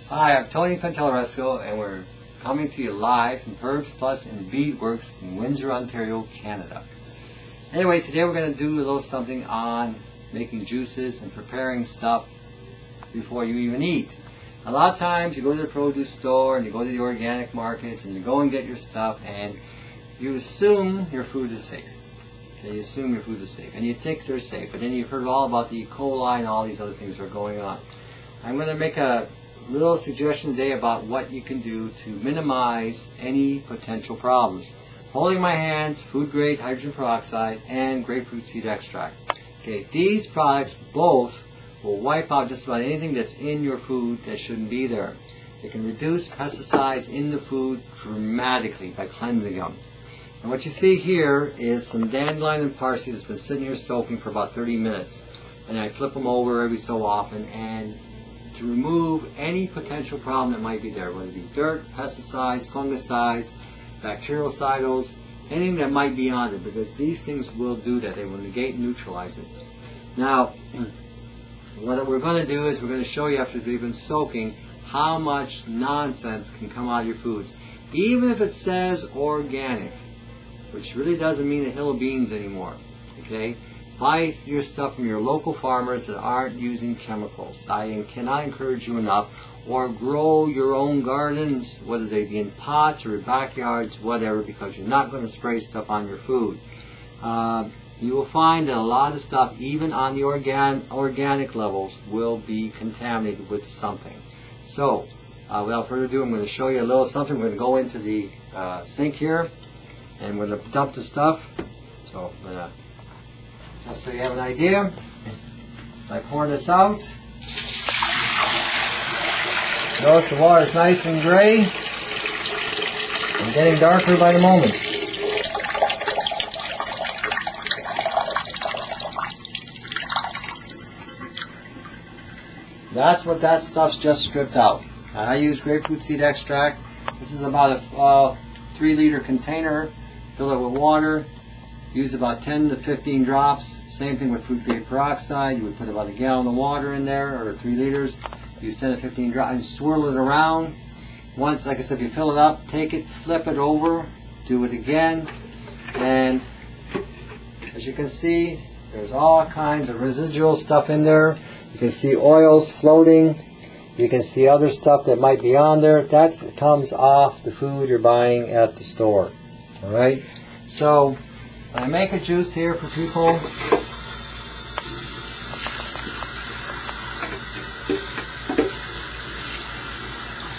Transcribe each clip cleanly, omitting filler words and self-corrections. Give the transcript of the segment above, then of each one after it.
Hi, I'm Tony Pantelleresco, and we're coming to you live from Herbs Plus and Beadworks in Windsor, Ontario, Canada. Anyway, today we're going to do a little something on making juices and preparing stuff before you even eat. A lot of times you go to the produce store and you go to the organic markets and you go and get your stuff and you assume your food is safe. Okay, you assume your food is safe and you think they're safe, but then you've heard all about the E. coli and all these other things that are going on. I'm going to make a little suggestion today about what you can do to minimize any potential problems. Holding my hands, food grade hydrogen peroxide and grapefruit seed extract. Okay, these products both will wipe out just about anything that's in your food that shouldn't be there. They can reduce pesticides in the food dramatically by cleansing them. And what you see here is some dandelion and parsley that's been sitting here soaking for about 30 minutes. And I flip them over every so often and to remove any potential problem that might be there, whether it be dirt, pesticides, fungicides, bactericidals, anything that might be on it, because these things will do that. They will negate and neutralize it. Now, what we're going to do is we're going to show you after we've been soaking how much nonsense can come out of your foods. Even if it says organic, which really doesn't mean a hill of beans anymore. Okay? Buy your stuff from your local farmers that aren't using chemicals. I cannot encourage you enough. Or grow your own gardens, whether they be in pots or your backyards, whatever, because you're not going to spray stuff on your food. You will find that a lot of stuff, even on the organic levels, will be contaminated with something. So, without further ado, I'm going to show you a little something. We're going to go into the sink here, and we're going to dump the stuff. So, I'm going to, just so you have an idea, so I pour this out. Notice the water is nice and gray and getting darker by the moment. That's what that stuff's just stripped out. I use grapefruit seed extract. This is about a 3-liter container. Fill it with water. Use about 10 to 15 drops. Same thing with food grade peroxide. You would put about a gallon of water in there, or 3 liters. Use 10 to 15 drops and swirl it around. Once, like I said, if you fill it up, take it, flip it over, do it again. And as you can see, there's all kinds of residual stuff in there. You can see oils floating. You can see other stuff that might be on there. That comes off the food you're buying at the store. Alright? So, I make a juice here for people.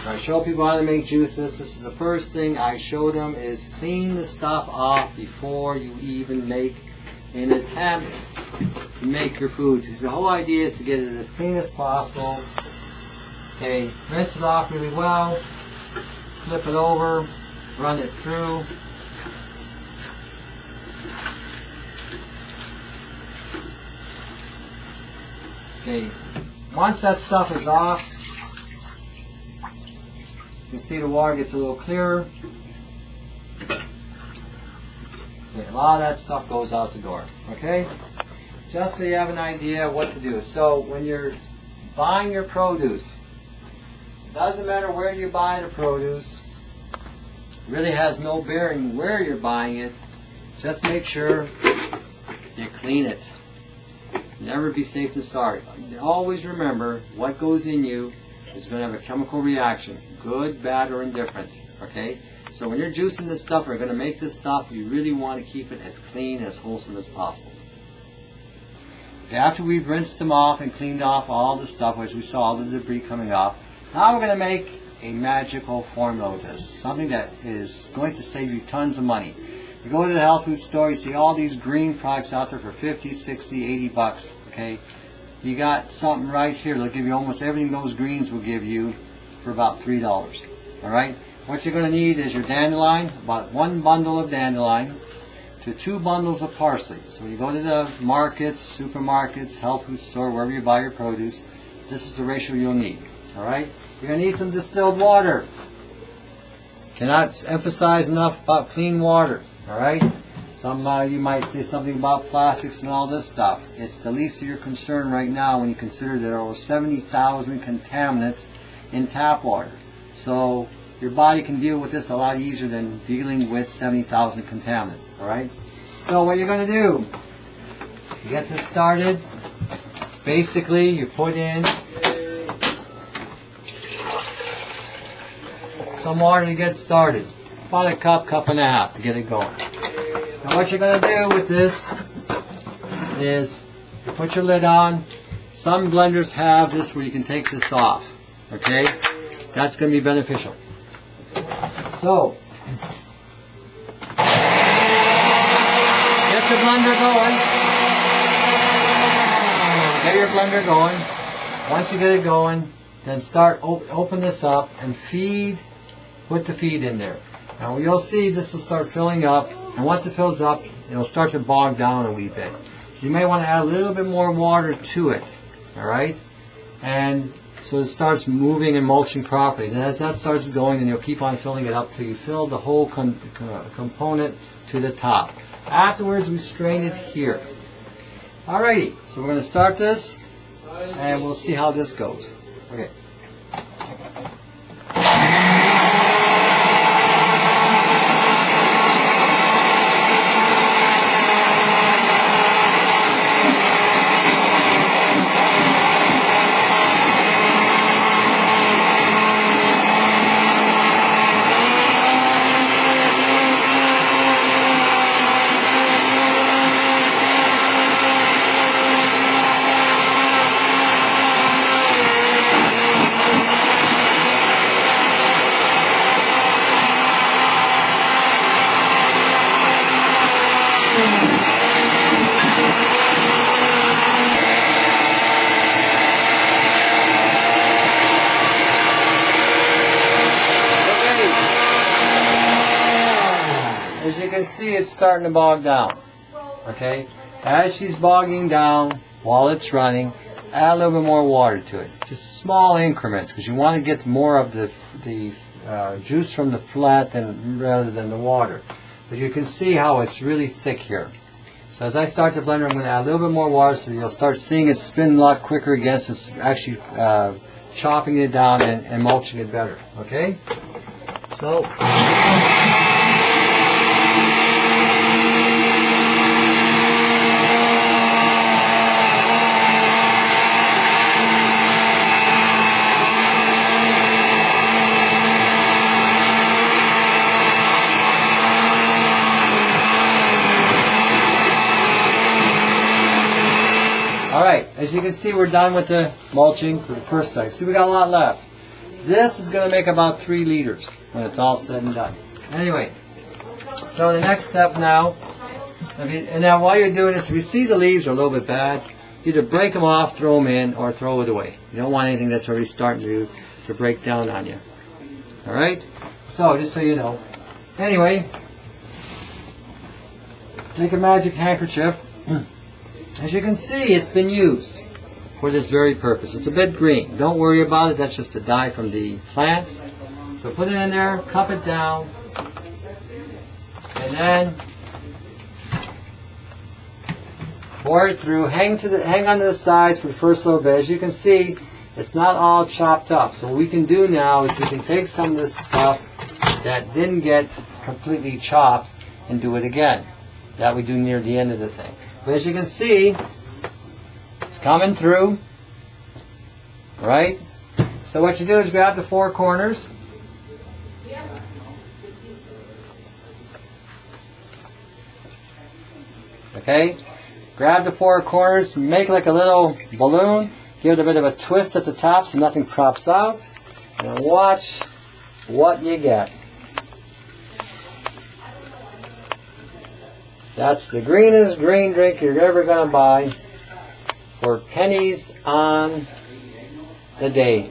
I show people how to make juices. This is the first thing I show them, is clean the stuff off before you even make an attempt to make your food. The whole idea is to get it as clean as possible. Okay, rinse it off really well, flip it over, run it through. Okay, once that stuff is off, you see the water gets a little clearer. Okay, a lot of that stuff goes out the door. Okay? Just so you have an idea of what to do. So when you're buying your produce, it doesn't matter where you buy the produce. It really has no bearing where you're buying it. Just make sure you clean it. Never be safe than sorry. Always remember, what goes in you is going to have a chemical reaction. Good, bad, or indifferent. Okay? So when you're juicing this stuff, or going to make this stuff, you really want to keep it as clean, as wholesome as possible. Okay, after we've rinsed them off and cleaned off all the stuff, as we saw all the debris coming off, now we're going to make a magical formula with this. Something that is going to save you tons of money. You go to the health food store, you see all these green products out there for 50, 60, 80 bucks. Okay? You got something right here that'll give you almost everything those greens will give you for about $3. Alright? What you're going to need is your dandelion, about 1 bundle of dandelion to 2 bundles of parsley. So when you go to the markets, supermarkets, health food store, wherever you buy your produce, this is the ratio you'll need. Alright? You're going to need some distilled water. Cannot emphasize enough about clean water. Alright? Some you might say something about plastics and all this stuff. It's the least of your concern right now when you consider there are over 70,000 contaminants in tap water. So your body can deal with this a lot easier than dealing with 70,000 contaminants. Alright? So what you're going to do, you get this started. Basically, you put in some water to get started. About a cup, cup and a half to get it going. Now what you're going to do with this is you put your lid on. Some blenders have this where you can take this off. Okay? That's going to be beneficial. So, get the blender going. Get your blender going. Once you get it going, then start open this up and put the feed in there. Now you'll see this will start filling up, and once it fills up, it'll start to bog down a wee bit. So you may want to add a little bit more water to it, alright? And so it starts moving and mulching properly. And as that starts going, then you'll keep on filling it up till you fill the whole component to the top. Afterwards, we strain it here. Alrighty, so we're going to start this, and we'll see how this goes. Okay. As you can see, it's starting to bog down. Okay? As she's bogging down while it's running, add a little bit more water to it. Just small increments, because you want to get more of the juice from the plant rather than the water. But you can see how it's really thick here. So as I start the blender, I'm going to add a little bit more water so you'll start seeing it spin a lot quicker again, so it's actually chopping it down and mulching it better. Okay? So... Alright, as you can see, we're done with the mulching for the first side. See, we got a lot left. This is going to make about 3 liters when it's all said and done. Anyway, so the next step now, and now while you're doing this, if you see the leaves are a little bit bad, either break them off, throw them in, or throw it away. You don't want anything that's already starting to break down on you. Alright? So, just so you know. Anyway, take a magic handkerchief. As you can see, it's been used for this very purpose. It's a bit green. Don't worry about it. That's just a dye from the plants. So put it in there, cup it down, and then pour it through. Hang onto the sides for the first little bit. As you can see, it's not all chopped up. So what we can do now is we can take some of this stuff that didn't get completely chopped and do it again. That we do near the end of the thing. But as you can see, it's coming through, right? So what you do is grab the 4 corners. Okay? Grab the 4 corners, make like a little balloon, give it a bit of a twist at the top so nothing props out, and watch what you get. That's the greenest green drink you're ever going to buy for pennies on the day.